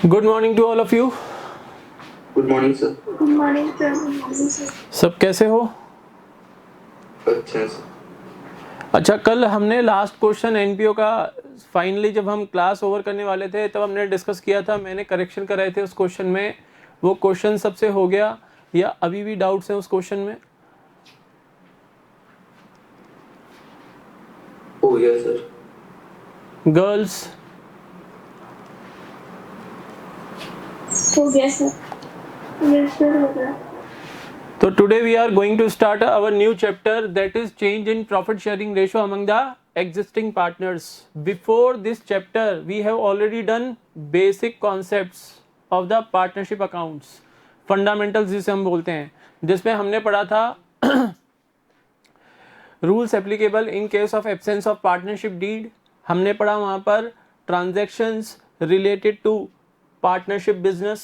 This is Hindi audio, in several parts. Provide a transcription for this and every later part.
Good morning to all of you. Good morning sir. Good morning sir. सब कैसे हो? अच्छा सर। अच्छा, कल हमने लास्ट क्वेश्चन एनपीओ का फाइनली जब हम क्लास ओवर करने वाले थे तब हमने डिस्कस किया था, मैंने करेक्शन कराए थे उस क्वेश्चन में। वो क्वेश्चन सबसे हो गया या अभी भी डाउट्स हैं उस क्वेश्चन में? हो गया सर। गर्ल्स? हो गया सर। यस सर, हो गया। So today we are going to start our new chapter, that is change in profit sharing ratio among the existing partners. Before this chapter we have already done basic concepts of the partnership accounts, fundamentals जिसे हम बोलते हैं, जिसमें हमने पढ़ा था rules applicable in case of absence of partnership deed. हमने पढ़ा वहाँ पर transactions related to partnership business.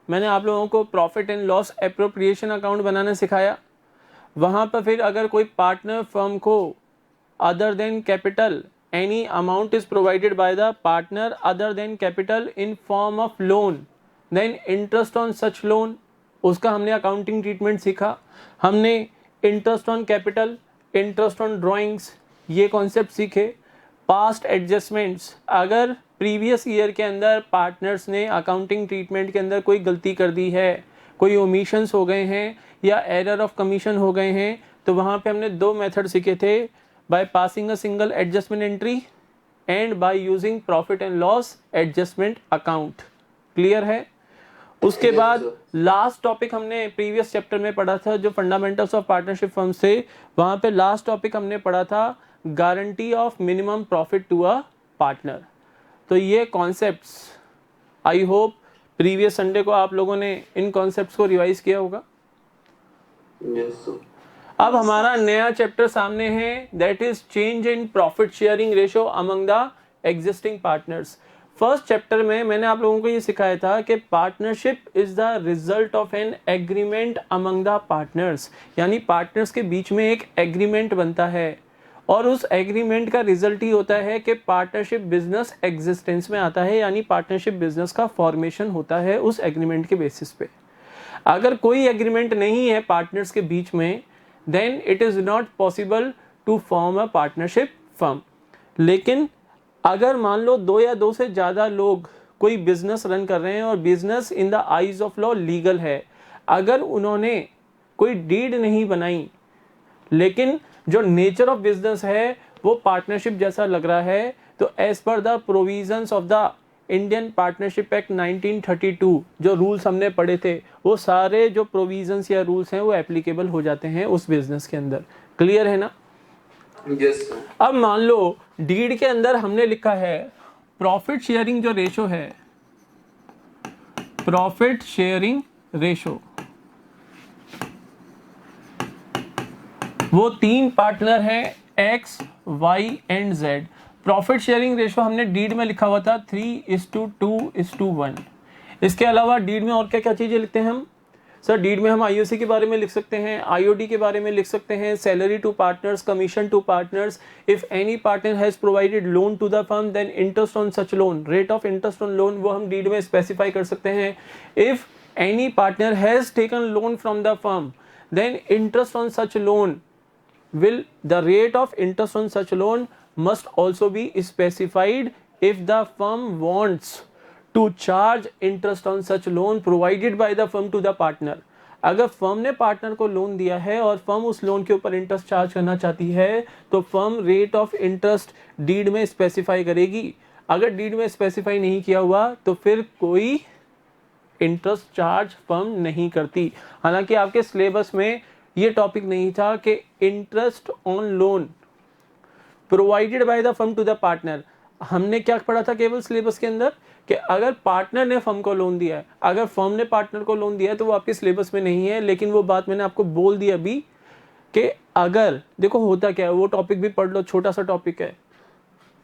मैंने आप लोगों को profit and loss appropriation account बनाना सिखाया। वहाँ पर फिर अगर कोई पार्टनर फर्म को other than capital any amount is provided by the partner other than capital in form of loan, then interest on such loan, उसका हमने अकाउंटिंग ट्रीटमेंट सीखा। हमने interest on capital, interest on drawings, ये कॉन्सेप्ट सीखे। पास्ट एडजस्टमेंट्स, अगर प्रीवियस ईयर के अंदर पार्टनर्स ने अकाउंटिंग ट्रीटमेंट के अंदर कोई गलती कर दी है, कोई ओमिशंस हो गए हैं या एरर ऑफ कमीशन हो गए हैं, तो वहाँ पे हमने दो मेथड सीखे थे, by passing a single adjustment entry and by using profit and loss adjustment account. Clear है? उसके बाद लास्ट टॉपिक हमने प्रीवियस चैप्टर में पढ़ा था जो फंडामेंटल्स ऑफ पार्टनरशिप फर्म्स थे, वहाँ पे लास्ट टॉपिक हमने पढ़ा था guarantee of minimum profit to a partner. तो ये concepts I hope previous Sunday को आप लोगों ने इन कॉन्सेप्ट्स को रिवाइज किया होगा। Yes sir. अब हमारा नया चैप्टर सामने है, that is change in profit sharing ratio among the existing partners. First chapter में मैंने आप लोगों को ये सिखाया था कि partnership is the result of an agreement among the partners, यानी पार्टनर्स के बीच में एक एग्रीमेंट बनता है और उस एग्रीमेंट का रिजल्ट ही होता है कि पार्टनरशिप बिजनेस एग्जिस्टेंस में आता है, यानी पार्टनरशिप बिजनेस का फॉर्मेशन होता है उस एग्रीमेंट के बेसिस पे। अगर कोई एग्रीमेंट नहीं है पार्टनर्स के बीच में, then it is not possible to form a partnership firm. लेकिन अगर मान लो दो या दो से ज़्यादा लोग कोई बिजनेस रन कर रहे हैं और business in the eyes of law legal है, अगर उन्होंने कोई डीड नहीं बनाई लेकिन जो नेचर ऑफ बिजनेस है वो पार्टनरशिप जैसा लग रहा है, तो as per the provisions of the Indian partnership act 1932 जो रूल्स हमने पढ़े थे, वो सारे जो प्रोविजंस या रूल्स हैं वो एप्लीकेबल हो जाते हैं उस बिजनेस के अंदर। क्लियर है ना? Yes sir. अब मान लो डीड के अंदर हमने लिखा है प्रॉफिट शेयरिंग जो रेशो है, प्रॉफिट शेयरिंग रेशो, वो तीन पार्टनर हैं X Y and Z. Profit sharing ratio हमने डीड में लिखा हुआ था 3:2:1। इसके अलावा डीड में और क्या क्या चीजें लिखते हैं हम? सर डीड में हम आईओसी के बारे में लिख सकते हैं, आईओडी के बारे में लिख सकते हैं, salary to partners, commission to partners, if any partner has provided loan to the firm then interest on such loan, rate of interest on loan वो हम डीड में स्पेसिफाई कर सकते हैं। If any partner has taken loan from the firm then interest on such loan will the rate of interest on such loan must also be specified if the firm wants to charge interest on such loan provided by the firm to the partner। अगर फर्म ने पार्टनर को लोन दिया है और फर्म उस लोन के ऊपर इंटरेस्ट चार्ज करना चाहती है तो firm rate of interest deed में स्पेसिफाई करेगी। अगर डीड में स्पेसिफाई नहीं किया हुआ तो फिर कोई इंटरेस्ट चार्ज फर्म नहीं करती। हालांकि आपके सिलेबस में ये टॉपिक नहीं था कि interest on loan provided by the firm to the partner. हमने क्या पढ़ा था केवल सिलेबस के अंदर कि अगर पार्टनर ने फर्म को लोन दिया है, अगर फर्म ने पार्टनर को लोन दिया है तो वो आपके सिलेबस में नहीं है। लेकिन वो बात मैंने आपको बोल दी अभी कि अगर देखो होता क्या है, वो टॉपिक भी पढ़ लो, छोटा सा टॉपिक है,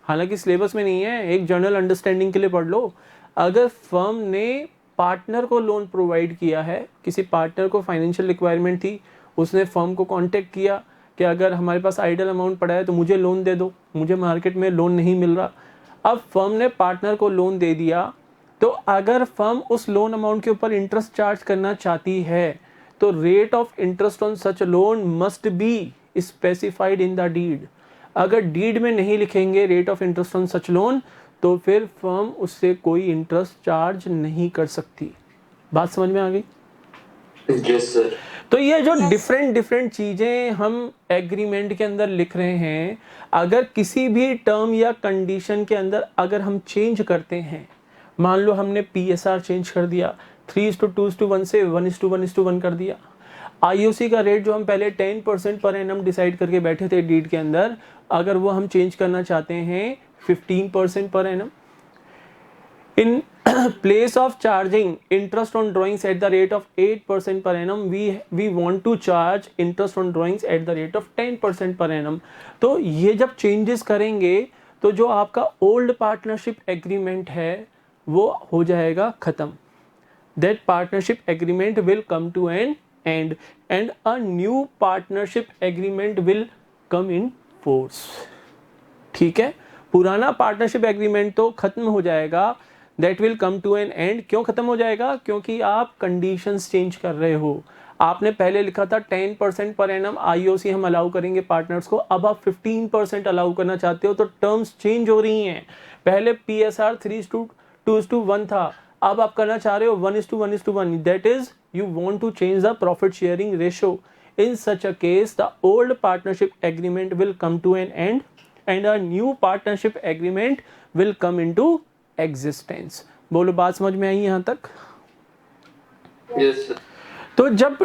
हालांकि सिलेबस में नहीं है, एक जनरल अंडरस्टैंडिंग के लिए पढ़ लो। अगर फर्म ने पार्टनर को लोन प्रोवाइड किया है, किसी पार्टनर को फाइनेंशियल रिक्वायरमेंट थी, उसने फर्म को कांटेक्ट किया कि अगर हमारे पास आइडल अमाउंट पड़ा है तो मुझे लोन दे दो, मुझे मार्केट में लोन नहीं मिल रहा। अब फर्म ने पार्टनर को लोन दे दिया, तो अगर फर्म उस लोन अमाउंट के ऊपर इंटरेस्ट चार्ज करना चाहती है तो rate of interest on such loan must be specified in the deed. अगर डीड में नहीं लिखेंगे rate of interest on such loan तो फिर फर्म उससे कोई इंटरेस्ट चार्ज नहीं कर सकती। बात समझ में आ गई? Yes sir. तो ये जो डिफरेंट चीजें हम एग्रीमेंट के अंदर लिख रहे हैं, अगर किसी भी टर्म या कंडीशन के अंदर अगर हम चेंज करते हैं, मान लो हमने PSR चेंज कर दिया, 3:2:1 से 1:1:1 कर दिया। IOC का रेट जो हम पहले 10% पर एनम डिसाइड करके बैठे थे डीड के अंदर, अगर वो हम चेंज करना चाहते हैं 15% per annum. In place of charging interest on drawings at the rate of 8% per annum, we want to charge interest on drawings at the rate of 10% per annum। तो ये जब चेंजेस करेंगे तो जो आपका ओल्ड पार्टनरशिप एग्रीमेंट है वो हो जाएगा खत्म। That partnership agreement will come to an end and a new partnership agreement will come in force। ठीक है, पुराना पार्टनरशिप एग्रीमेंट तो खत्म हो जाएगा, that will come to an end. क्यों खत्म हो जाएगा? क्योंकि आप कंडीशंस चेंज कर रहे हो। आपने पहले लिखा था 10% पर एनम IOC हम अलाउ करेंगे पार्टनर्स को, अब आप 15% अलाउ करना चाहते हो, तो टर्म्स चेंज हो रही हैं। पहले PSR 3:2:1 था, अब आप करना चाह रहे हो 1:1:1। That is you want to change the profit sharing ratio. In such a case the old partnership agreement will come to an end and a new partnership agreement will come into existence। बोलो, बात समझ में आई यहाँ तक? Yes sir. तो जब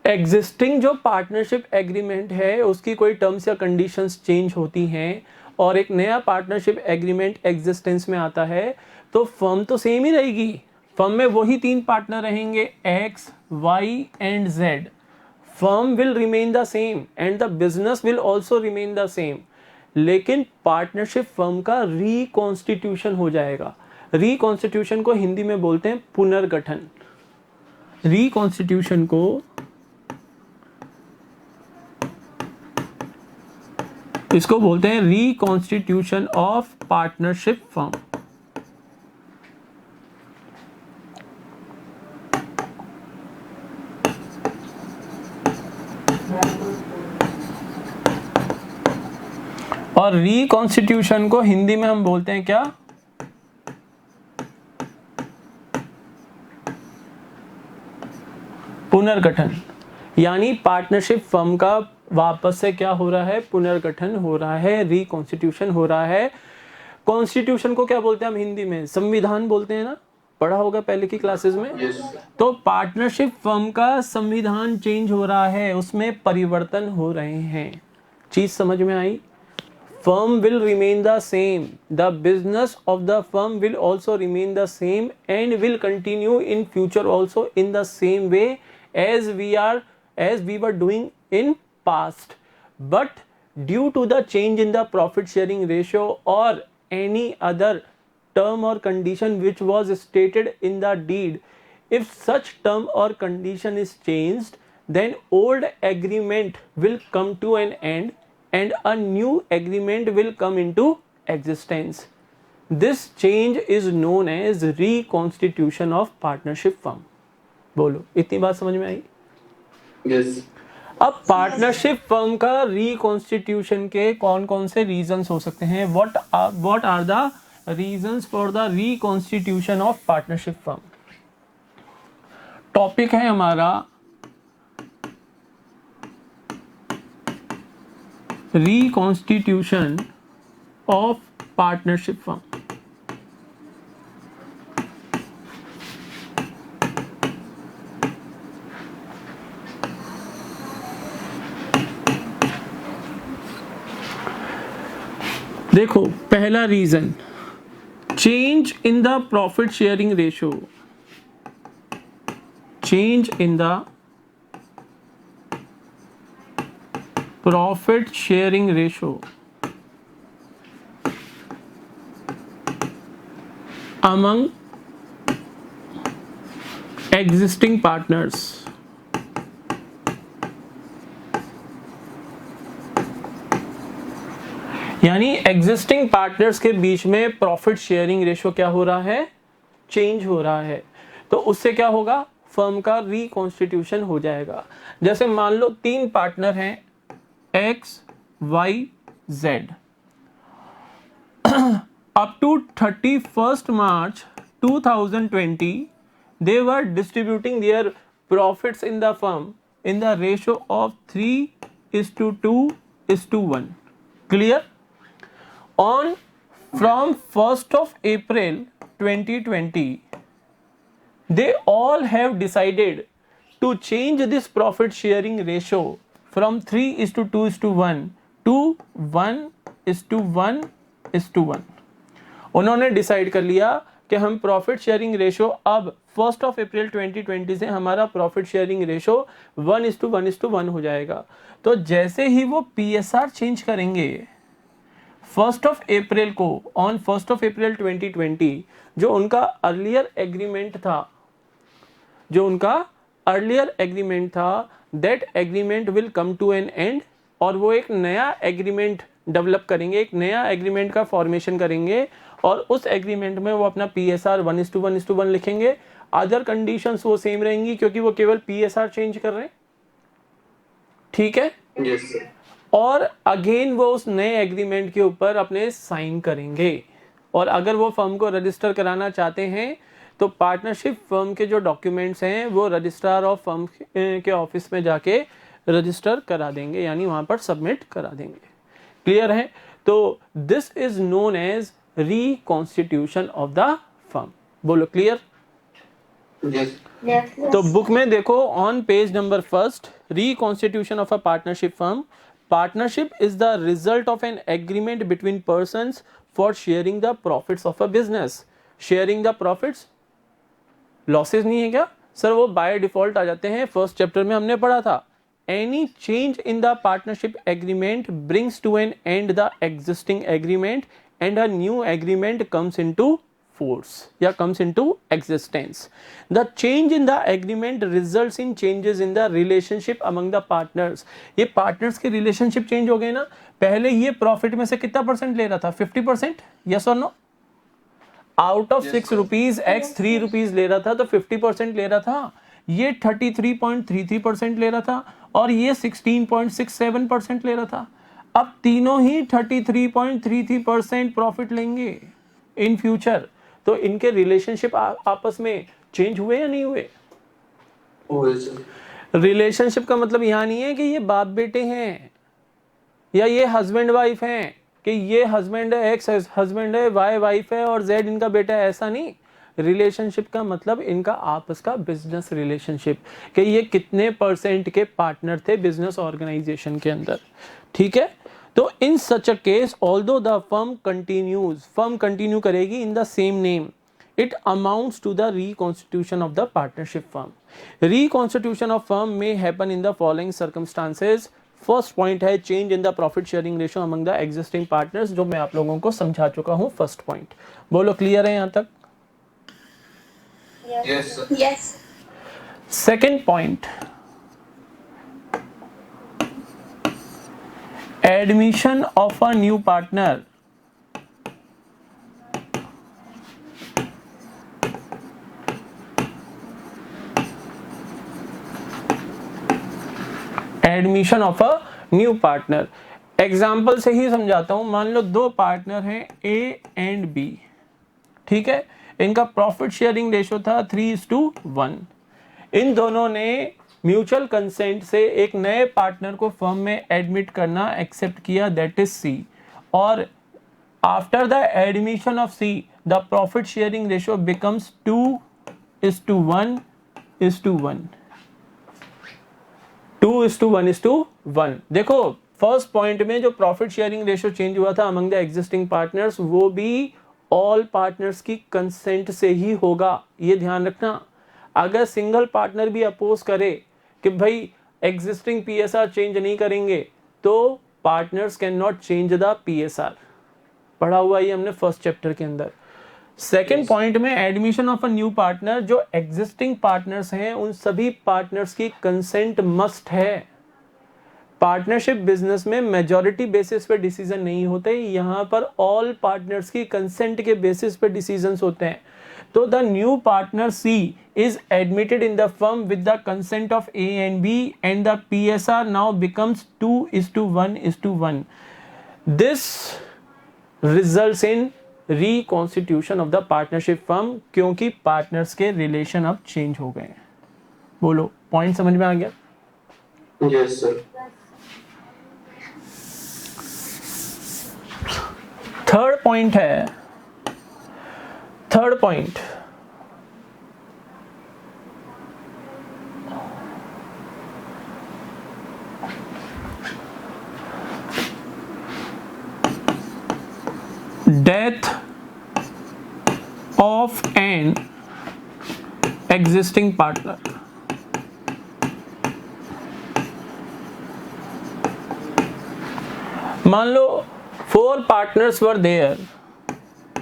एग्जिस्टिंग जो पार्टनरशिप एग्रीमेंट है उसकी कोई टर्म्स या कंडीशंस चेंज होती हैं और एक नया पार्टनरशिप एग्रीमेंट एग्जिस्टेंस में आता है, तो फर्म तो सेम ही रहेगी। फर्म में वही 3 पार्टनर रहेंगे, X, Y and Z। Firm will remain the same and the business will also remain the same, लेकिन पार्टनरशिप फर्म का रिकॉन्स्टिट्यूशन हो जाएगा। रिकॉन्स्टिट्यूशन को हिंदी में बोलते हैं पुनर्गठन। रिकॉन्स्टिट्यूशन को इसको बोलते हैं रिकॉन्स्टिट्यूशन ऑफ पार्टनरशिप फर्म। और रिकॉन्स्टिट्यूशन को हिंदी में हम बोलते हैं क्या? पुनर्गठन। यानी पार्टनरशिप फर्म का वापस से क्या हो रहा है? पुनर्गठन हो रहा है, रिकॉन्स्टिट्यूशन हो रहा है। कॉन्स्टिट्यूशन को क्या बोलते हैं हम हिंदी में? संविधान बोलते हैं ना, पढ़ा होगा पहले की क्लासेस में। यस। तो पार्टनरशिप फर्म का संविधान चेंज हो रहा है, उसमें परिवर्तन हो रहे हैं। चीज समझ में आई? Firm will remain the same. The business of the firm will also remain the same and will continue in future also in the same way as we were doing in past. But due to the change in the profit sharing ratio or any other term or condition which was stated in the deed, if such term or condition is changed, then old agreement will come to an end and a new agreement will come into existence. This change is known as reconstitution of partnership firm। बोलो, इतनी बात समझ में आई? यस। अब पार्टनरशिप फर्म का रिकॉन्स्टिट्यूशन के कौन कौन से रीजंस हो सकते हैं? What are the reasons for the reconstitution of partnership firm? Topic है हमारा रिकॉन्स्टिट्यूशन ऑफ पार्टनरशिप फर्म। देखो, पहला reason, change in the profit sharing ratio. Change in the profit sharing ratio among existing partners। यानी एग्जिस्टिंग पार्टनर्स के बीच में प्रॉफिट शेयरिंग रेशियो क्या हो रहा है? चेंज हो रहा है, तो उससे क्या होगा, फर्म का रिकॉन्स्टिट्यूशन हो जाएगा। जैसे मान लो 3 पार्टनर हैं X Y Z, up to 31st March 2020 they were distributing their profits in the firm in the ratio of 3:2:1. Clear? On from 1st of April 2020 they all have decided to change this profit sharing ratio from 3:2:1 to 1:1:1। उन्होंने डिसाइड कर लिया कि हम प्रॉफिट शेयरिंग रेशो अब 1 अप्रैल 2020 से हमारा प्रॉफिट शेयरिंग रेशो 1:1:1 हो जाएगा। तो जैसे ही वो PSR चेंज करेंगे 1 अप्रैल को, ऑन 1 अप्रैल 2020 जो उनका अर्लियर एग्रीमेंट था that agreement will come to an end, और वो एक नया एग्रीमेंट डेवलप करेंगे, एक नया एग्रीमेंट का फॉर्मेशन करेंगे, और उस एग्रीमेंट में वो अपना PSR 1:1:1 लिखेंगे। अदर कंडीशंस वो सेम रहेंगी क्योंकि वो केवल PSR चेंज कर रहे हैं, ठीक है। Yes, sir. और अगेन वो उस नए एग्रीमेंट के ऊपर अपने साइन करेंगे, और अगर वो फर्म को रजिस्टर कराना चाहते हैं तो पार्टनरशिप फर्म के जो डॉक्यूमेंट्स हैं वो रजिस्ट्रार ऑफ फर्म के ऑफिस में जाके रजिस्टर करा देंगे, यानी वहाँ पर सबमिट करा देंगे। क्लियर है? तो this is known as reconstitution of the firm. बोलो क्लियर? Yes. Yes. तो बुक में देखो on page number 1, reconstitution of a partnership firm. Partnership is the result of an agreement between persons for sharing the profits of a business. Sharing the profits losses नहीं है क्या सर? वो बाय डिफॉल्ट आ जाते हैं, फर्स्ट चैप्टर में हमने पढ़ा था। Any change in the partnership agreement brings to an end the existing agreement and a new agreement comes into force या comes into existence. The change in the agreement results in changes in the relationship among the partners. ये partners के relationship change हो गए ना। पहले ये profit में से कितना परसेंट ले रहा था? 50%? Yes or no? Out of 6 rupees x 3 rupees ले रहा था तो 50% ले रहा था। ये 33.33% ले रहा था और ये 16.67% ले रहा था। अब तीनों ही 33.33% प्रॉफिट लेंगे इन फ्यूचर। तो इनके रिलेशनशिप आपस में चेंज हुए या नहीं हुए? हुए सर। रिलेशनशिप का मतलब यहाँ नहीं है कि ये बाप बेटे हैं या ये हस्बैंड वाइफ हैं, कि ये हस्बैंड है, एक्स हस्बैंड है, वाई वाइफ है और जेड इनका बेटा है, ऐसा नहीं। रिलेशनशिप का मतलब इनका आपस का बिजनेस रिलेशनशिप, कि ये कितने परसेंट के पार्टनर थे बिजनेस ऑर्गेनाइजेशन के अंदर, ठीक है। तो in such a case although the firm continues, firm continue करेगी in the same name, it amounts to the reconstitution of the partnership firm. Reconstitution of firm में happen in the following circumstances. First point है change in the profit sharing ratio among the existing partners, जो मैं आप लोगों को समझा चुका हूं। फर्स्ट पॉइंट बोलो, क्लियर है यहां तक? Yes, sir. Yes. Second point, admission of a new partner। Admission of a new partner, example से ही समझाता हूं। मान लो 2 पार्टनर हैं ए एंड बी, ठीक है। इनका प्रॉफिट शेयरिंग रेशो था 3:1। इन दोनों ने म्यूचुअल कंसेंट से एक नए पार्टनर को फर्म में एडमिट करना एक्सेप्ट किया, दैट इज सी। और after the admission of C the profit sharing ratio becomes 2:1:1। 2:1:1। देखो फर्स्ट पॉइंट में जो प्रॉफिट शेयरिंग रेशियो चेंज हुआ था अमंग द एग्जिस्टिंग पार्टनर्स, वो भी ऑल पार्टनर्स की कंसेंट से ही होगा, ये ध्यान रखना। अगर सिंगल पार्टनर भी अपोज करे कि भाई एग्जिस्टिंग PSR चेंज नहीं करेंगे, तो partners can not change the PSR। पढ़ा हुआ ये हमने फर्स्ट चैप्टर के अंदर। सेकेंड पॉइंट में admission of a new partner, जो एग्जिस्टिंग पार्टनर्स हैं उन सभी पार्टनर्स की कंसेंट मस्ट है। पार्टनरशिप बिजनेस में मेजॉरिटी बेसिस पे डिसीजन नहीं होते, यहाँ पर ऑल पार्टनर्स की कंसेंट के बेसिस पे डिसीजंस होते हैं. तो the new partner C is admitted in the firm with the consent of A and B and the PSR now becomes 2:1:1. This results in reconstitution of the partnership firm क्योंकि पार्टनर्स के रिलेशन अब चेंज हो गए हैं. बोलो पॉइंट समझ में आ गया? Yes, sir. थर्ड पॉइंट है, third point death of an existing partner. मान लो 4 partners were there,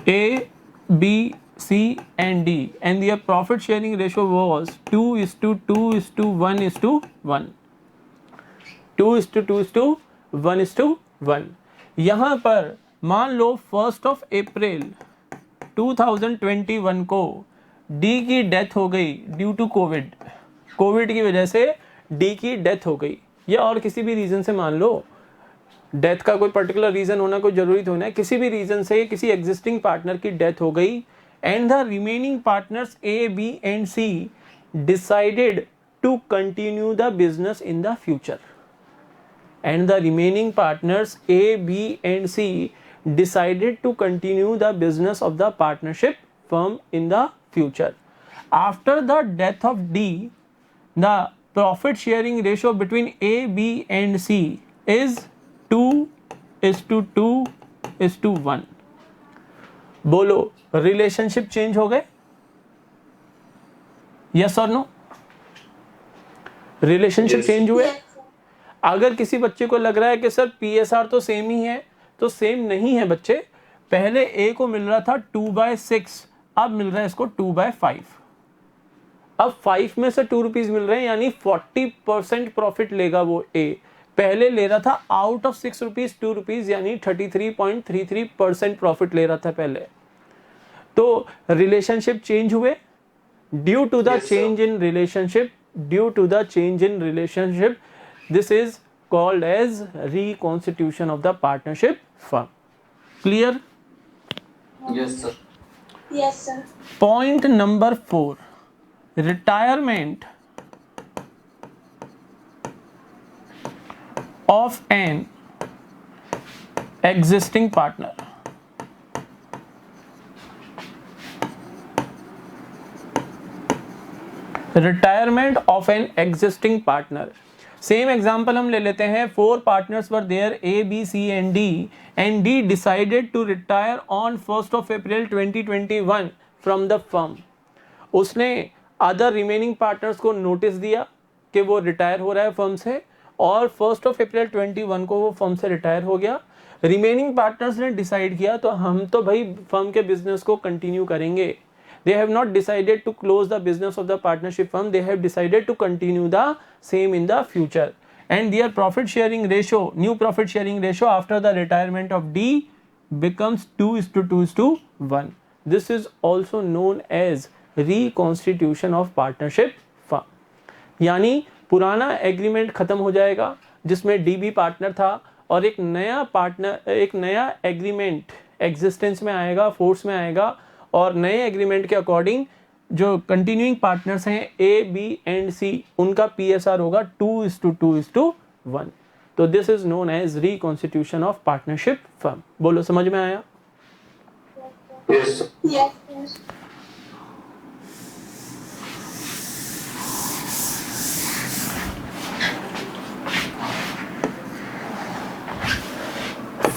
A, B, C and D, and their profit sharing ratio was 2:2:1:1. 2:2:1:1. यहाँ पर मान लो 1 अप्रैल 2021 को D की डेथ हो गई ड्यू टू कोविड की वजह से D की डेथ हो गई, या और किसी भी रीजन से, मान लो डेथ का कोई पर्टिकुलर रीजन होना कोई जरूरी तो है, किसी भी रीजन से किसी एग्जिस्टिंग पार्टनर की डेथ हो गई and the remaining partners A, B and C decided to continue the business in the future. And the remaining partners A, B and C decided to continue the business of the partnership firm in the future. After the death of D, the profit sharing ratio between A, B and C is 2:2:1. बोलो रिलेशनशिप चेंज हो गए? यस और नो? Relationship Yes. चेंज हुए? अगर किसी बच्चे को लग रहा है कि सर PSR तो सेम ही है, तो सेम नहीं है बच्चे. पहले A को मिल रहा था 2/6, अब मिल रहा है इसको 2/5. अब 5 में से 2 रुपीज मिल रहे हैं, यानी 40% प्रॉफिट लेगा वो A. पहले ले रहा था आउट ऑफ 6 रुपीज 2 रुपीज, यानी 33.33% प्रॉफिट ले रहा था पहले. तो रिलेशनशिप चेंज हुए due to the Yes, sir. Change in relationship. Due to the change in relationship, this is called as reconstitution of the partnership firm. Clear? Yes, sir. Yes, sir. Point number 4, retirement of an existing partner. Retirement of an existing partner. Same example हम ले लेते हैं. 4 partners were there A, B, C and D, and D decided to retire on 1st of April 2021 from the firm. उसने अदर रिमेनिंग पार्टनर्स को नोटिस दिया कि वो रिटायर हो रहा है फर्म से, और 1st of April 2021 को वो फर्म से रिटायर हो गया. रिमेनिंग पार्टनर्स ने डिसाइड किया तो हम तो भाई फर्म के बिजनेस को कंटिन्यू करेंगे. They have not decided to close the business of the partnership firm. They have decided to continue the same in the future. And their profit sharing ratio, new profit sharing ratio after the retirement of D becomes 2:2:1. This is also known as reconstitution of partnership firm. यानी पुराना एग्रीमेंट खत्म हो जाएगा जिसमें D भी पार्टनर था, और एक नया एग्रीमेंट एग्जिस्टेंस में आएगा, फोर्स में आएगा, और नए एग्रीमेंट के अकॉर्डिंग जो कंटिन्यूइंग पार्टनर्स हैं A, B एंड C, उनका PSR होगा 2:2:1. तो this is known as reconstitution of partnership firm. बोलो समझ में आया? Yes, sir. Yes, sir.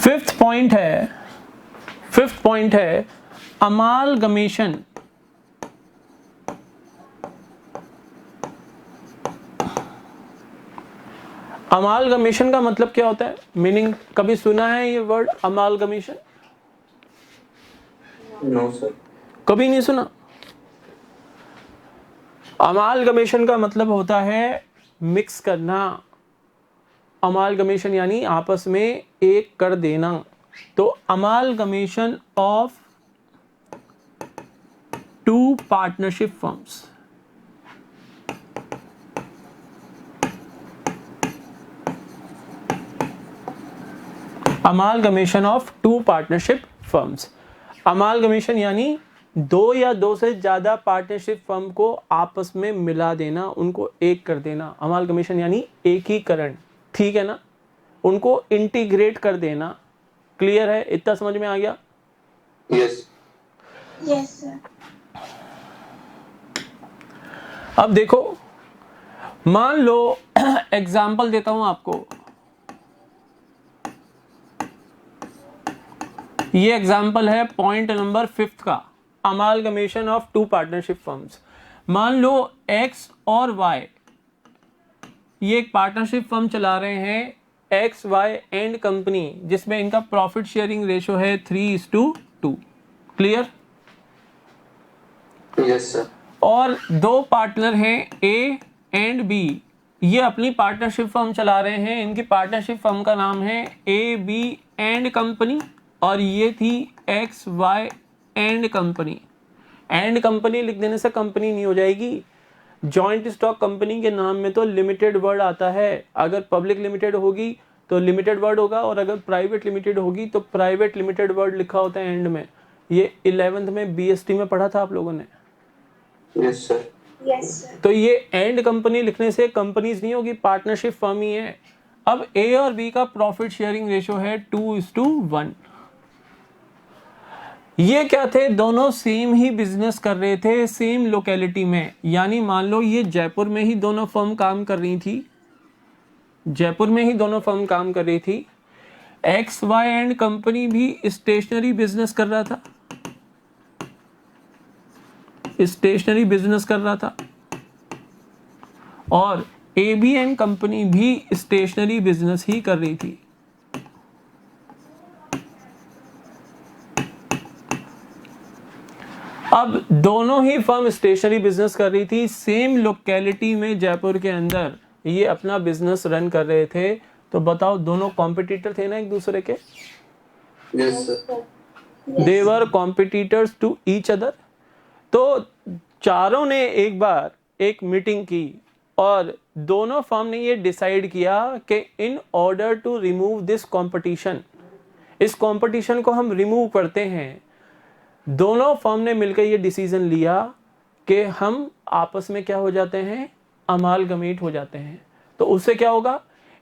Fifth point है अमालगमेशन. अमालगमेशन का मतलब क्या होता है? मीनिंग कभी सुना है ये वर्ड अमालगमेशन? No, sir. कभी नहीं सुना? अमालगमेशन का मतलब होता है मिक्स करना. अमालगमेशन यानी आपस में एक कर देना। तो amalgamation of two partnership firms, amalgamation of two partnership firms. Amalgamation यानी दो या दो से ज्यादा पार्टनरशिप फर्म को आपस में मिला देना, उनको एक कर देना। अमालगमेशन यानी एकीकरण, ठीक है ना, उनको इंटीग्रेट कर देना। क्लियर है? इतना समझ में आ गया? Yes Yes, sir. अब देखो, मान लो एग्जाम्पल देता हूं आपको। ये एग्जाम्पल है पॉइंट नंबर 5 का, amalgamation of two partnership firms. मान लो एक्स और वाई, ये एक पार्टनरशिप फर्म चला रहे हैं, एक्स वाई एंड कंपनी, जिसमें इनका प्रॉफिट शेयरिंग रेशो है 3:2। क्लियर? Yes sir. और दो पार्टनर हैं ए एंड बी, ये अपनी पार्टनरशिप फर्म चला रहे हैं, इनकी पार्टनरशिप फर्म का नाम है ए बी एंड कंपनी, और ये थी X Y and company. And company लिख देने से कंपनी नहीं हो जाएगी। जॉइंट स्टॉक कंपनी के नाम में तो लिमिटेड वर्ड आता है, अगर पब्लिक लिमिटेड होगी तो लिमिटेड वर्ड होगा, और अगर प्राइवेट लिमिटेड होगी तो प्राइवेट लिमिटेड वर्ड लिखा होता है एंड में। ये 11th में बीएसटी में पढ़ा था आप लोगों ने। Yes sir. Yes, sir. तो ये एंड कंपनी लिखने से कंपनीज नहीं होगी, पार्टनरशिप फर्म ही है। अब ए और बी का प्रॉफिट शेयरिंग रेशो है 2:1। ये क्या थे? दोनों सेम ही बिजनेस कर रहे थे, सेम लोकेलिटी में। यानी मान लो ये जयपुर में ही दोनों फर्म काम कर रही थी, जयपुर में ही दोनों फर्म काम कर रही थी। एक्स वाई एंड कंपनी भी स्टेशनरी बिजनेस कर रहा था, स्टेशनरी बिजनेस कर रहा था, और ए बी एंड कंपनी भी स्टेशनरी बिजनेस ही कर रही थी। अब दोनों ही फर्म स्टेशनरी बिजनेस कर रही थी, सेम लोकेलिटी में जयपुर के अंदर ये अपना बिजनेस रन कर रहे थे। तो बताओ, दोनों कॉम्पिटिटर थे ना एक दूसरे के? Yes sir. They were competitors to each other. तो चारों ने एक बार एक मीटिंग की और दोनों फर्म ने ये डिसाइड किया कि in order to remove this competition, इस कंपटीशन को हम रिमूव करते हैं। दोनों फर्म ने मिलकर ये डिसीजन लिया कि हम आपस में क्या हो जाते हैं? अमालगमेट हो जाते हैं। तो उससे क्या होगा?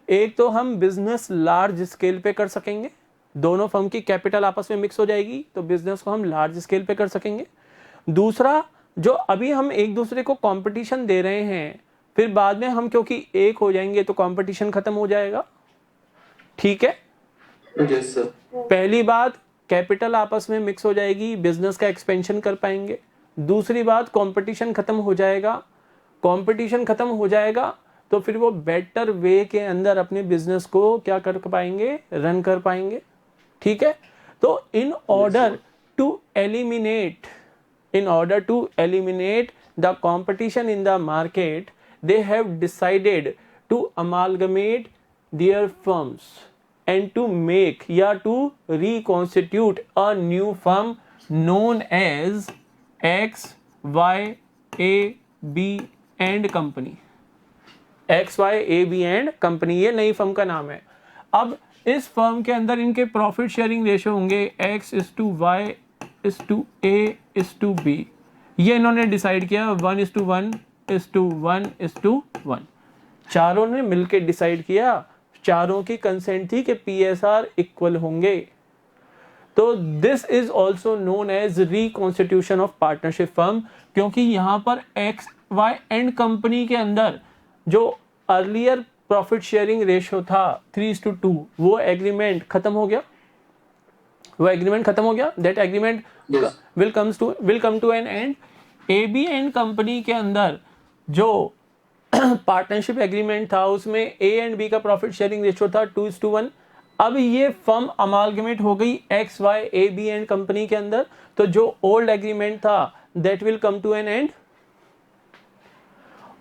एक तो हम बिजनेस लार्ज स्केल पे कर सकेंगे, दोनों फर्म की कैपिटल आपस में मिक्स हो जाएगी, तो बिजनेस को हम लार्ज स्केल पे कर सकेंगे। दूसरा, जो अभी हम एक दूसरे को कंपटीशन दे रहे हैं, फिर बाद में हम क्योंकि एक हो जाएंगे तो कंपटीशन खत्म हो जाएगा। ठीक है? Yes sir. पहली बात, कैपिटल आपस में मिक्स हो जाएगी, बिजनेस का एक्सपेंशन कर पाएंगे। दूसरी बात, कंपटीशन खत्म हो जाएगा। कंपटीशन खत्म हो जाएगा तो फिर वो बेटर वे के अंदर अपने बिजनेस को क्या कर पाएंगे? रन कर पाएंगे। ठीक है? तो in order to eliminate the competition in the market, they have decided to amalgamate their firms and to make या to reconstitute a new firm known as X Y A B and Company। X Y A B and Company ये नई फर्म का नाम है। अब इस फर्म के अंदर इनके प्रॉफिट शेयरिंग रेशो होंगे X:Y:A:B। ये इन्होंने डिसाइड किया 1:1:1:1:1। चारों ने मिलकर डिसाइड किया, चारों की कंसेंट थी कि PSR इक्वल होंगे। तो this is also known as reconstitution of partnership firm, क्योंकि यहां पर एक्स वाई एंड कंपनी के अंदर जो अर्लियर प्रॉफिट शेयरिंग रेशियो था 3:2, वो एग्रीमेंट खत्म हो गया। That agreement will come to an end. AB and company के अंदर जो पार्टनरशिप एग्रीमेंट था उसमें A एंड B का प्रॉफिट शेयरिंग रेशियो था 2:1। अब ये फर्म अमालगमेट हो गई XYAB एंड कंपनी के अंदर, तो जो ओल्ड एग्रीमेंट था that will come to an end.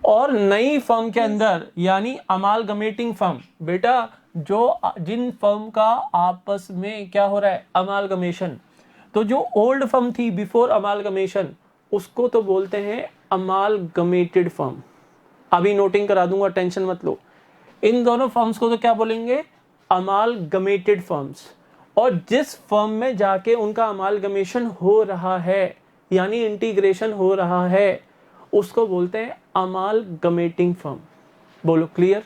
और नई फर्म के अंदर यानी अमालगमेटिंग फर्म, बेटा जो जिन फर्म का आपस में क्या हो रहा है, अमालगमेशन, तो जो ओल्ड फर्म थी बिफोर अमालगमेशन उसको तो बोलते हैं अमालगमेटेड फर्म। अभी नोटिंग करा दूंगा, टेंशन मत लो। इन दोनों फर्म्स को तो क्या बोलेंगे, अमालगमेटेड फर्म्स। और जिस फर्म में जाके उनका अमालगमेशन हो रहा है यानी इंटीग्रेशन हो रहा है उसको बोलते हैं अमालगमेटिंग फर्म। बोलो क्लियर।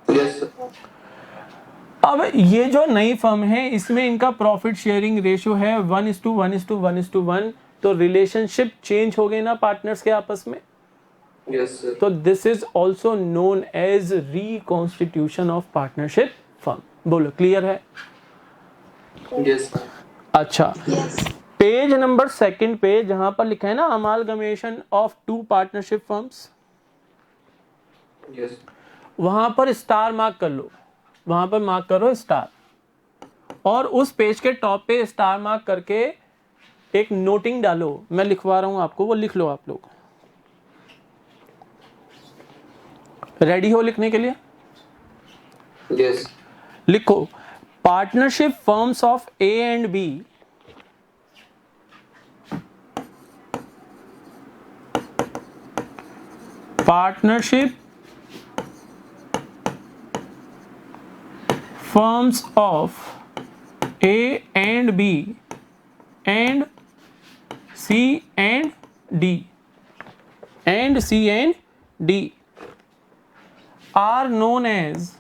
Yes, sir. अब ये जो नई फर्म है इसमें इनका प्रॉफिट शेयरिंग रेशियो है 1:1:1:1, तो रिलेशनशिप चेंज हो गई ना पार्टनर्स के आपस में। Yes, sir. तो this is also known as reconstitution of partnership firm. बोलो क्लियर है। Yes, sir. अच्छा, पेज नंबर 2 पे जहां पर लिखा है ना amalgamation of 2 partnership firms, Yes. वहां पर स्टार मार्क कर लो, वहां पर मार्क करो स्टार, और उस पेज के टॉप पे स्टार मार्क करके एक नोटिंग डालो। मैं लिखवा रहा हूं आपको, वो लिख लो आप लोग। रेडी हो लिखने के लिए? Yes. लिखो, partnership firms of A and B partnership firms of A and B and C and D are known as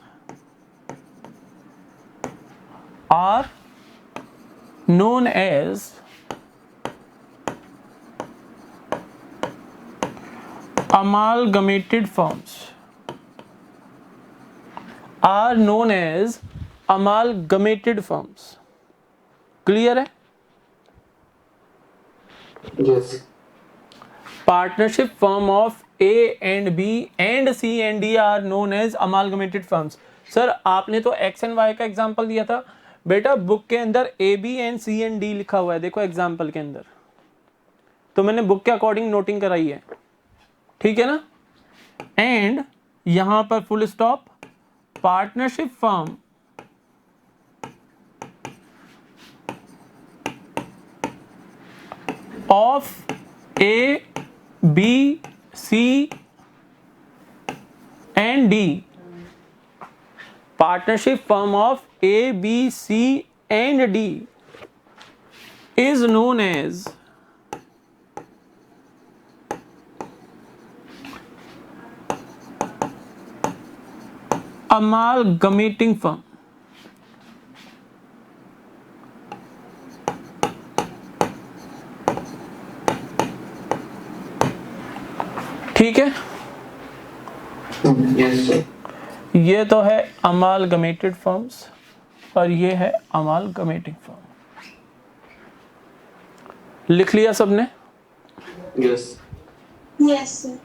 amalgamated firms, are known as amalgamated firms। Clear है? Yes. Partnership firm of A and B and C and D are known as amalgamated firms. Sir आपने तो एक्स एंड वाई का एग्जांपल दिया था, बेटा बुक के अंदर A B and C and D लिखा हुआ है, देखो एग्जांपल के अंदर, तो मैंने बुक के अकॉर्डिंग नोटिंग कराई है, ठीक है ना। एंड यहां पर full stop, partnership firm of A B C and D, partnership firm of A B C and D is known as amalgamating firm। ठीक है, Yes, sir. ये तो है अमालगमेटेड फर्म्स और ये है अमालगमेटिंग फर्म। लिख लिया सबने? Yes. Yes, sir.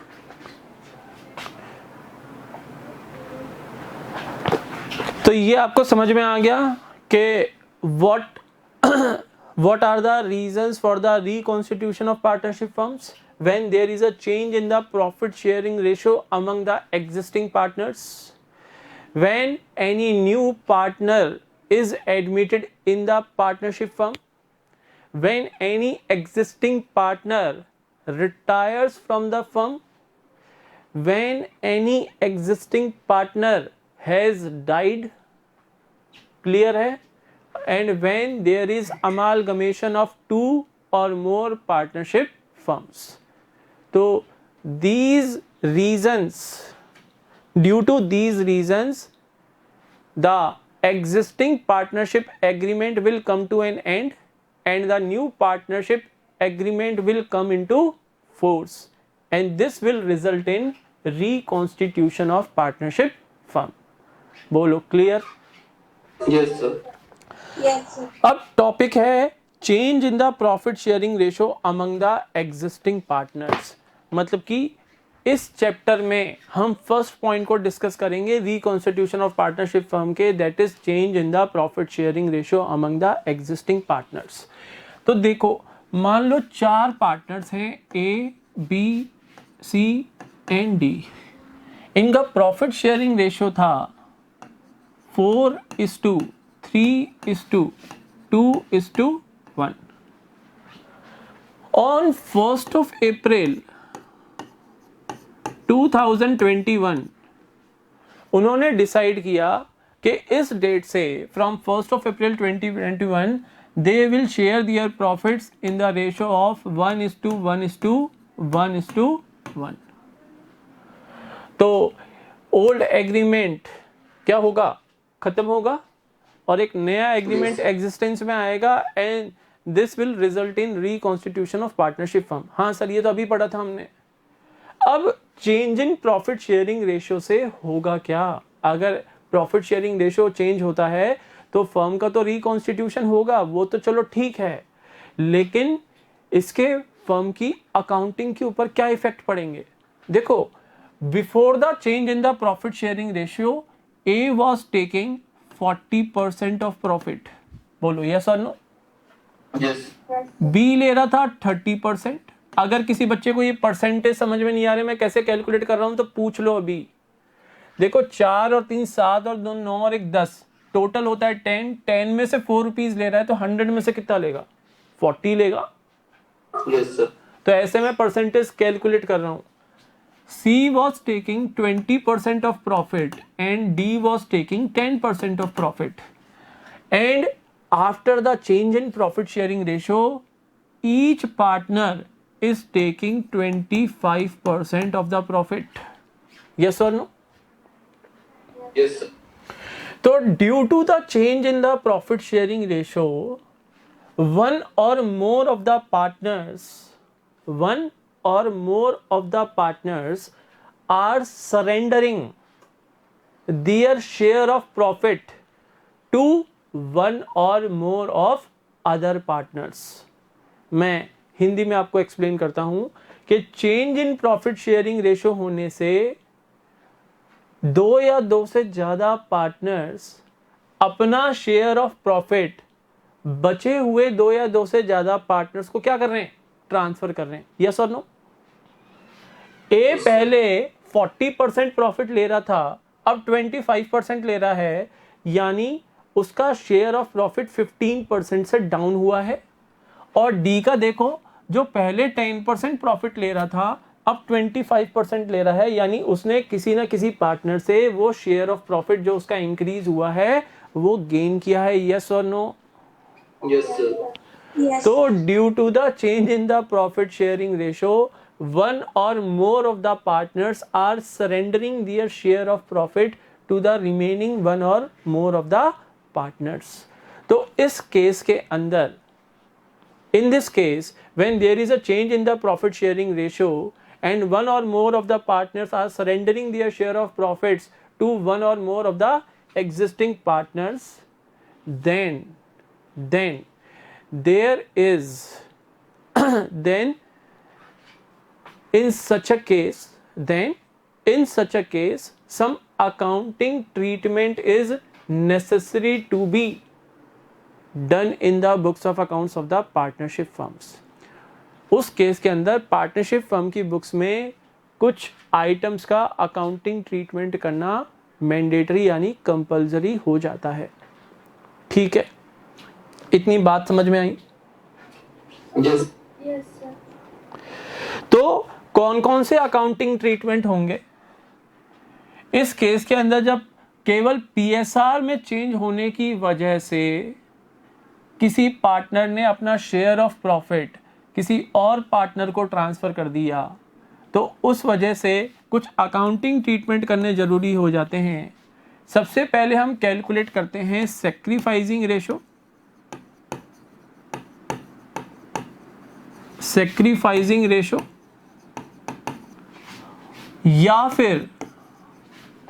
तो ये आपको समझ में आ गया कि what are the reasons for the reconstitution of partnership firms when there is a change in the profit sharing ratio among the existing partners, when any new partner is admitted in the partnership firm, when any existing partner retires from the firm, when any existing partner has died, clear है, and when there is amalgamation of 2 or more partnership firms। तो these reasons, due to these reasons the existing partnership agreement will come to an end and the new partnership agreement will come into force, and this will result in reconstitution of partnership firm। बोलो clear? Yes, sir. Yes, sir. अब टॉपिक है change in the profit sharing ratio among the existing partners. मतलब कि इस चैप्टर में हम फर्स्ट पॉइंट को डिस्कस करेंगे रिकॉन्स्टिट्यूशन ऑफ पार्टनरशिप फर्म के, that is change in the profit sharing ratio among the existing partners. तो देखो मान लो 4 पार्टनर्स हैं, A B C and D, इनका प्रॉफिट शेयरिंग रेशियो था 4:3:2:1. On 1st of April 2021 उन्होंने डिसाइड किया कि इस डेट से from 1st of April 2021 they will share their profits in the ratio of 1:1:1:1. तो ओल्ड एग्रीमेंट क्या होगा, खत्म होगा और एक नया एग्रीमेंट एग्जिस्टेंस में आएगा and this will result in reconstitution of partnership firm. हाँ सर, ये तो अभी पढ़ा था हमने. अब change in profit sharing ratio से होगा क्या? अगर प्रॉफिट शेयरिंग रेशियो चेंज होता है तो फर्म का तो रिकॉन्स्टिट्यूशन होगा, वो तो चलो ठीक है, लेकिन इसके फर्म की अकाउंटिंग के ऊपर क्या इफेक्ट पड़ेंगे? देखो, before the change in the profit sharing ratio A was taking 40% of profit. बोलो यस और नो? यस. बी ले रहा था 30%. अगर किसी बच्चे को ये परसेंटेज समझ में नहीं आ रहे मैं कैसे कैलकुलेट कर रहा हूं तो पूछ लो अभी. देखो 4 और 3 7 और 2 9 और 1 10, टोटल होता है 10. 10 में से 4 रुपीज ले रहा है तो 100 में से कितना लेगा? 40 लेगा. Yes sir. तो ऐसे में परसेंटेज कैलकुलेट कर रहा हूं. C was taking 20% of profit and D was taking 10% of profit. And after the change in profit sharing ratio, each partner is taking 25% of the profit. Yes or no? Yes sir. So due to the change in the profit sharing ratio, one or more of the partners are surrendering their share of profit to one or more of other partners. मैं हिंदी में आपको एक्सप्लेन करता हूं कि change in profit sharing ratio होने से 2 या 2 से ज्यादा पार्टनर्स अपना शेयर ऑफ प्रॉफिट बचे हुए 2 या 2 से ज्यादा पार्टनर्स को क्या कर रहे हैं? ट्रांसफर कर रहे हैं. यस और नो? ए पहले 40% प्रॉफिट ले रहा था, अब 25% ले रहा है, यानी उसका शेयर ऑफ प्रॉफिट 15% से डाउन हुआ है. और डी का देखो, जो पहले 10% प्रॉफिट ले रहा था अब 25% ले रहा है, यानी उसने किसी ना किसी पार्टनर से वो शेयर ऑफ प्रॉफिट जो उसका इंक्रीज हुआ है वो गेन किया है. यस और no? Yes sir. Yes. So due to the change in the profit sharing ratio, one or more of the partners are surrendering their share of profit to the remaining one or more of the partners. तो इस केस के अंदर, in this case, when there is a change in the profit sharing ratio and one or more of the partners are surrendering their share of profits to one or more of the existing partners, then there is then in such a case some accounting treatment is necessary to be done in the books of accounts of the partnership firms. उस केस के अंदर पार्टनरशिप फर्म की बुक्स में कुछ आइटम्स का अकाउंटिंग ट्रीटमेंट करना मैंडेटरी यानी कंपलसरी हो जाता है. ठीक है, इतनी बात समझ में आई? Yes. Yes sir. तो कौन कौन से अकाउंटिंग ट्रीटमेंट होंगे इस केस के अंदर जब केवल पीएसआर में चेंज होने की वजह से किसी पार्टनर ने अपना शेयर ऑफ प्रॉफिट किसी और पार्टनर को ट्रांसफर कर दिया, तो उस वजह से कुछ अकाउंटिंग ट्रीटमेंट करने जरूरी हो जाते हैं. सबसे पहले हम कैलकुलेट करते हैं सैक्रिफाइसिंग रेशो. सैक्रिफाइसिंग रेशो या फिर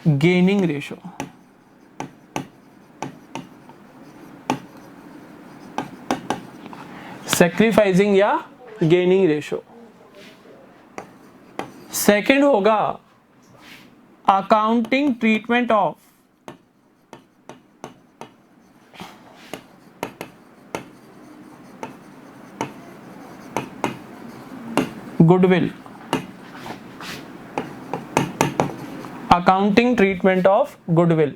गेनिंग रेशो. सैक्रिफाइसिंग या गेनिंग रेशो. सेकंड होगा accounting treatment of goodwill. Accounting treatment of goodwill.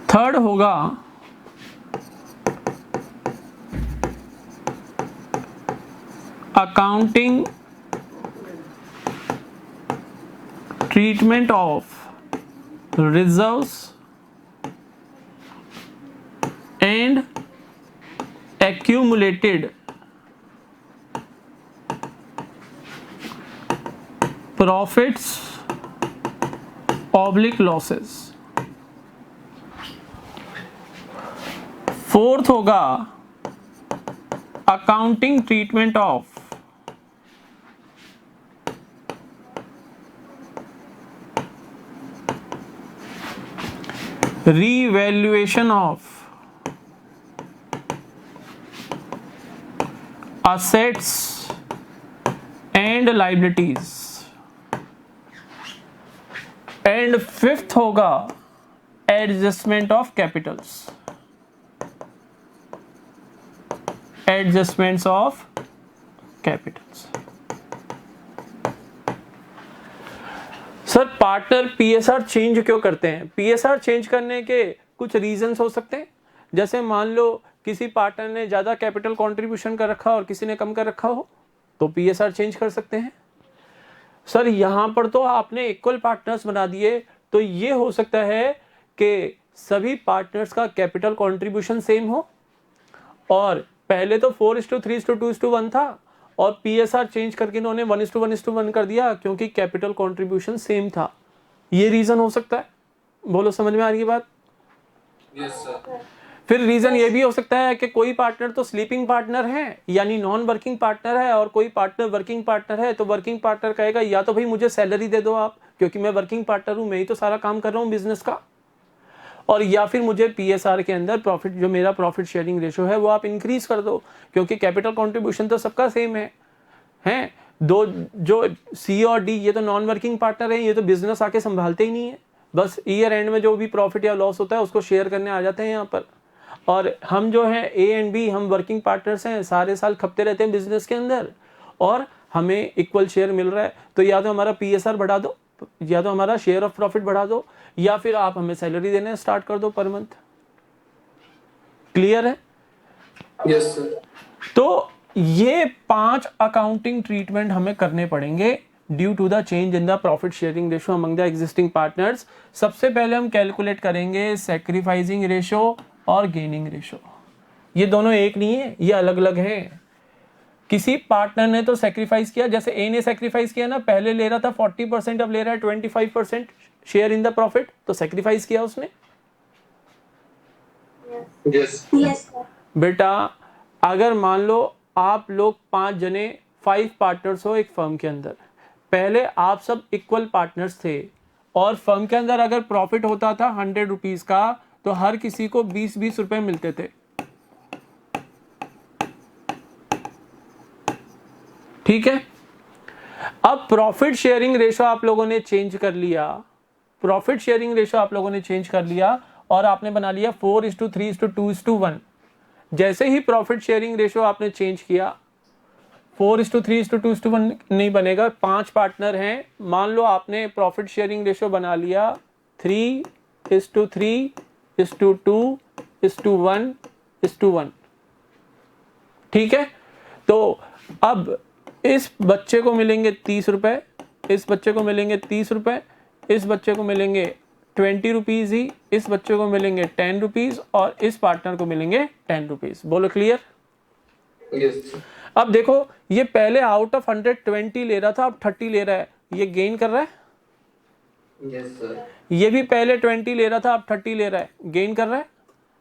Third होगा accounting treatment of reserves and accumulated profits oblique losses। Fourth होगा accounting treatment of revaluation of assets and liabilities। And fifth होगा adjustment of capitals, adjustments of capitals. Sir partner PSR change क्यों करते हैं? पीएसआर चेंज करने के कुछ रीजंस हो सकते हैं, जैसे मान लो किसी पार्टनर ने ज्यादा कैपिटल कंट्रीब्यूशन कर रखा और किसी ने कम कर रखा हो, तो पीएसआर चेंज कर सकते हैं। सर यहां पर तो आपने इक्वल पार्टनर्स बना दिए, तो ये हो सकता है कि सभी पार्टनर्स का कैपिटल कंट्रीब्यूशन सेम हो, और पहले तो 4:3:2:1 था और पीएसआर चेंज करके इन्होंने 1:1:1 कर दिया क्योंकि कैपिटल कंट्रीब्यूशन सेम था। ये रीजन हो सकता है। बोलो समझ में आ रही है बात? Yes sir. फिर रीजन ये भी हो सकता है कि कोई पार्टनर तो स्लीपिंग पार्टनर है यानी नॉन वर्किंग पार्टनर है, और कोई पार्टनर वर्किंग पार्टनर है, तो वर्किंग पार्टनर कहेगा या तो भाई मुझे सैलरी दे दो आप क्योंकि मैं वर्किंग पार्टनर हूं, मैं ही तो सारा काम कर रहा हूं बिजनेस का, और या फिर मुझे पीएसआर के अंदर प्रॉफिट, जो मेरा प्रॉफिट शेयरिंग रेशो है वो आप इंक्रीज कर दो क्योंकि कैपिटल कंट्रीब्यूशन तो सबका सेम है। हैं दो जो सी और डी ये तो नॉन वर्किंग पार्टनर है, ये तो बिजनेस आके संभालते ही नहीं है, बस ईयर एंड में जो भी प्रॉफिट या लॉस होता है उसको शेयर करने आ जाते हैं यहाँ पर। और हम जो हैं ए एंड बी, हम वर्किंग पार्टनर्स हैं, सारे साल खपते रहते हैं बिजनेस के अंदर और हमें इक्वल शेयर मिल रहा है, तो या तो हमारा पीएसआर बढ़ा दो, या तो हमारा शेयर ऑफ प्रॉफिट बढ़ा दो, या फिर आप हमें सैलरी देना स्टार्ट कर दो पर मंथ। क्लियर है? Yes sir. तो ये 5 अकाउंटिंग ट्रीटमेंट हमें करने पड़ेंगे due to the change in the profit sharing ratio among the existing partners. सबसे पहले हम कैलकुलेट करेंगे सैक्रिफाइसिंग रेशो और गेनिंग रेशो। ये दोनों एक नहीं है, ये अलग अलग हैं। किसी पार्टनर ने तो सैक्रिफाइस किया, जैसे ए ने सैक्रिफाइस किया ना, पहले ले रहा था 40%, अब ले रहा है 25% शेयर इन द प्रॉफिट, तो सैक्रिफाइस किया उसने। Yes yes sir. बेटा अगर मान लो आप लोग 5 जने 5 पार्टनर्स हो एक फर्म के अंदर, पहले आप सब इक्वल पार्टनर्स थे और फर्म के अंदर अगर प्रॉफिट होता था 100 रुपीज का तो हर किसी को 20-20 रुपए मिलते थे। ठीक है, अब प्रॉफिट शेयरिंग रेशो आप लोगों ने चेंज कर लिया, प्रॉफिट शेयरिंग रेशो आप लोगों ने चेंज कर लिया और आपने बना लिया 4:3:2:1। जैसे ही प्रॉफिट शेयरिंग रेशो आपने चेंज किया, 4:3:2:1 नहीं बनेगा, 5 पार्टनर हैं, मान लो आपने प्रॉफिट शेयरिंग रेशो बना लिया 3:3:2:1:1। ठीक है, तो अब इस बच्चे को मिलेंगे 30 रुपए, इस बच्चे को मिलेंगे 30 रुपए, इस बच्चे को मिलेंगे 20 रुपीज ही, इस बच्चे को मिलेंगे 10 रुपीज और इस पार्टनर को मिलेंगे 10 रुपीज। बोलो क्लियर? यस। अब देखो ये पहले आउट ऑफ 120 ले रहा था, अब 30 ले रहा है, ये गेन कर रहा है। Yes sir. ये भी पहले 20 ले रहा था, अब 30 ले रहा है, गेन कर रहा है।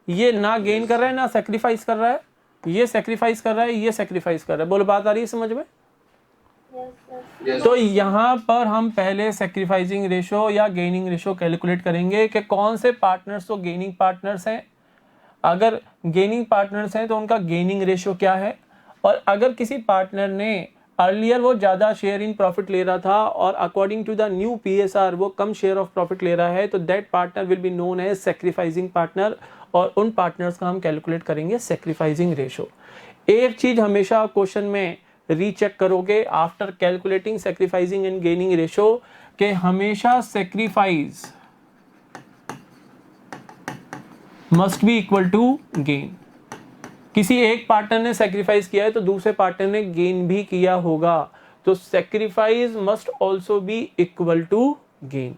ये ना गेन कर रहा है ना सेक्रीफाइस कर रहा है, ये सेक्रीफाइस कर रहा है, ये सेक्रीफाइस कर रहा है। बोलो बात आ रही है समझ में? यस। तो यहाँ पर हम पहले सेक्रीफाइसिंग रेशो या गेनिंग रेशो कैलकुलेट करेंगे कि कौन से पार्टनर्स तो गेनिंग पार्टनर्स हैं, अगर गेनिंग पार्टनर्स हैं तो उनका गेनिंग रेशो क्या है, और अगर किसी पार्टनर ने अर्लियर वो ज़्यादा शेयर इन प्रॉफिट ले रहा था और according to the new PSR वो कम शेयर ऑफ प्रॉफिट ले रहा है, तो that partner will be known as sacrificing partner, और उन पार्टनर्स का हम कैलकुलेट करेंगे सेक्रीफाइसिंग रेशो। एक चीज़ हमेशा क्वेश्चन में रीचेक करोगे after calculating sacrificing and gaining ratio कि हमेशा sacrifice must be equal to gain. किसी एक पार्टनर ने सैक्रिफाइस किया है तो दूसरे पार्टनर ने गेन भी किया होगा, तो sacrifice must also be equal to gain.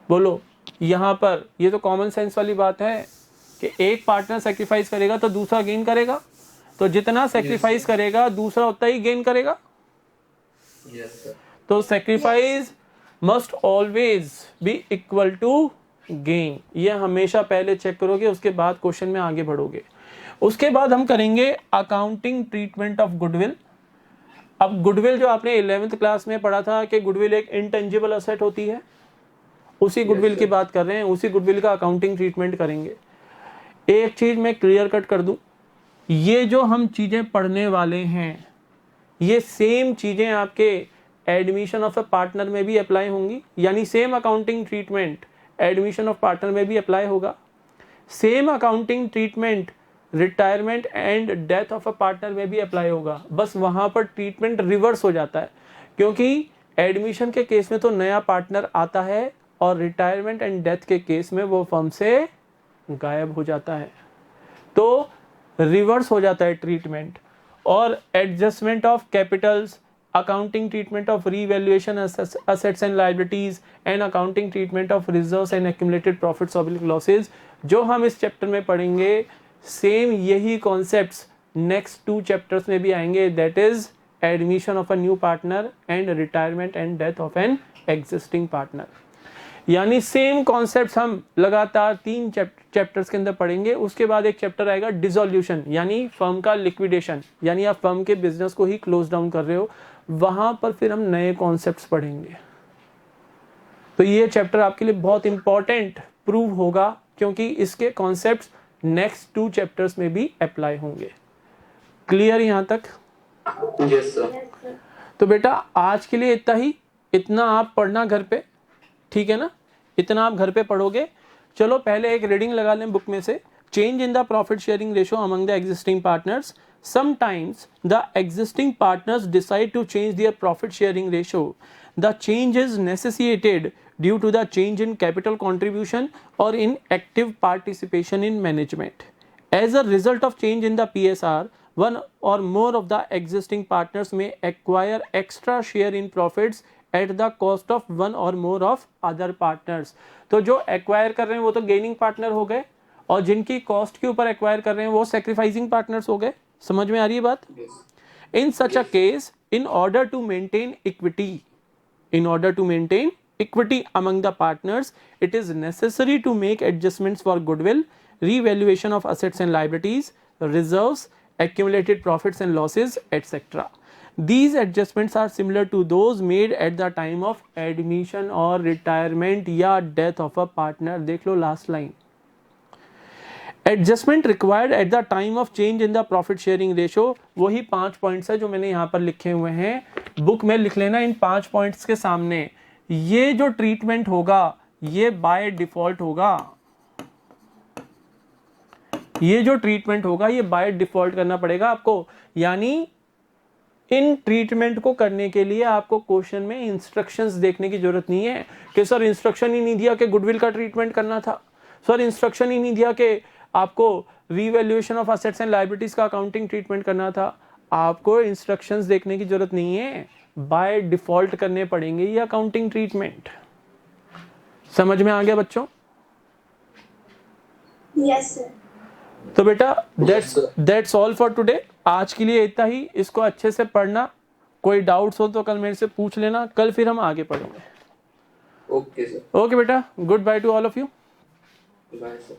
बोलो यहां पर ये तो कॉमन सेंस वाली बात है कि एक पार्टनर सैक्रिफाइस करेगा तो दूसरा गेन करेगा, तो जितना सैक्रिफाइस करेगा दूसरा उतना ही गेन करेगा। Yes sir. तो sacrifice must always be equal to gain, ये हमेशा पहले चेक करोगे, उसके बाद क्वेश्चन में आगे बढ़ोगे। उसके बाद हम करेंगे अकाउंटिंग ट्रीटमेंट ऑफ गुडविल। अब गुडविल जो आपने 11th क्लास में पढ़ा था कि गुडविल एक इंटेंजिबल असेट होती है, उसी गुडविल की बात कर रहे हैं, उसी गुडविल का अकाउंटिंग ट्रीटमेंट करेंगे। एक चीज मैं क्लियर कट कर दूं, ये जो हम चीजें पढ़ने वाले हैं ये सेम चीजें आपके एडमिशन ऑफ अ पार्टनर में भी अप्लाई होंगी, यानी same accounting treatment admission of partner में भी अप्लाई होगा। Same accounting treatment retirement and death of a partner में भी अप्लाई होगा, बस वहां पर ट्रीटमेंट रिवर्स हो जाता है, क्योंकि एडमिशन के केस में तो नया पार्टनर आता है और रिटायरमेंट एंड डेथ के केस में वो फर्म से गायब हो जाता है, तो रिवर्स हो जाता है ट्रीटमेंट। और adjustment of Capitals, accounting treatment of revaluation assets and liabilities and accounting treatment of reserves and accumulated profits और लॉसेज, जो हम इस चैप्टर में पढ़ेंगे सेम यही कॉन्सेप्ट्स नेक्स्ट 2 चैप्टर्स में भी आएंगे, that is admission of a new partner and retirement and death of an existing partner. यानी सेम कॉन्सेप्ट्स हम लगातार 3 चैप्टर्स के अंदर पढ़ेंगे। उसके बाद एक चैप्टर आएगा डिसोल्यूशन, यानी फर्म का लिक्विडेशन, यानी आप फर्म के बिजनेस को ही क्लोज डाउन कर रहे हो, वहां पर फिर हम नए कॉन्सेप्ट्स पढ़ेंगे। तो ये चैप्टर आपके लिए बहुत इंपॉर्टेंट प्रूव होगा, क्योंकि इसके कॉन्सेप्ट्स नेक्स्ट 2 चैप्टर्स में भी अप्लाई होंगे। क्लियर यहां तक? Yes sir. Yes, sir. तो बेटा आज के लिए इतना ही, इतना आप पढ़ना घर पे, ठीक है ना, इतना आप घर पे पढ़ोगे। चलो पहले एक रीडिंग लगा लें बुक में से। Change in the profit sharing ratio among the existing partners, sometimes the existing partners decide to change their profit sharing ratio, the change is necessitated due to the change in capital contribution or in active participation in management. As a result of change in the PSR, one or more of the existing partners may acquire extra share in profits at the cost of one or more of other partners. तो जो acquire कर रहे हैं वो तो gaining partner हो गए, और जिनकी cost के ऊपर acquire कर रहे हैं वो sacrificing partners हो गए। समझ में आ रही है बात? In such a case, in order to maintain equity among the partners, it is necessary to make adjustments for goodwill, revaluation of assets and liabilities, reserves, accumulated profits and losses, etc. These adjustments are similar to those made at the time of admission or retirement या death of a partner। देख लो last line, adjustment required at the time of change in the profit sharing ratio. वही 5 पॉइंट्स है जो मैंने यहाँ पर लिखे हुए हैं, बुक में लिख लेना इन 5 पॉइंट्स के सामने। ये जो ट्रीटमेंट होगा ये बाय डिफॉल्ट होगा, ये जो ट्रीटमेंट होगा ये बाय डिफॉल्ट करना पड़ेगा आपको। यानी इन ट्रीटमेंट को करने के लिए आपको क्वेश्चन में इंस्ट्रक्शंस देखने की जरूरत नहीं है कि सर इंस्ट्रक्शन ही नहीं दिया कि गुडविल का ट्रीटमेंट करना था, सर इंस्ट्रक्शन ही नहीं दिया कि आपको revaluation of assets and liabilities का अकाउंटिंग ट्रीटमेंट करना था। आपको इंस्ट्रक्शंस देखने की जरूरत नहीं है, बाय डिफॉल्ट करने पड़ेंगे ये अकाउंटिंग ट्रीटमेंट। समझ में आ गया बच्चों? Yes, sir. तो बेटा दैट्स ऑल फॉर टुडे। आज के लिए इतना ही, इसको अच्छे से पढ़ना, कोई डाउट्स हो तो कल मेरे से पूछ लेना, कल फिर हम आगे पढ़ेंगे। Okay sir. ओके बेटा, good bye to all of you. Bye sir.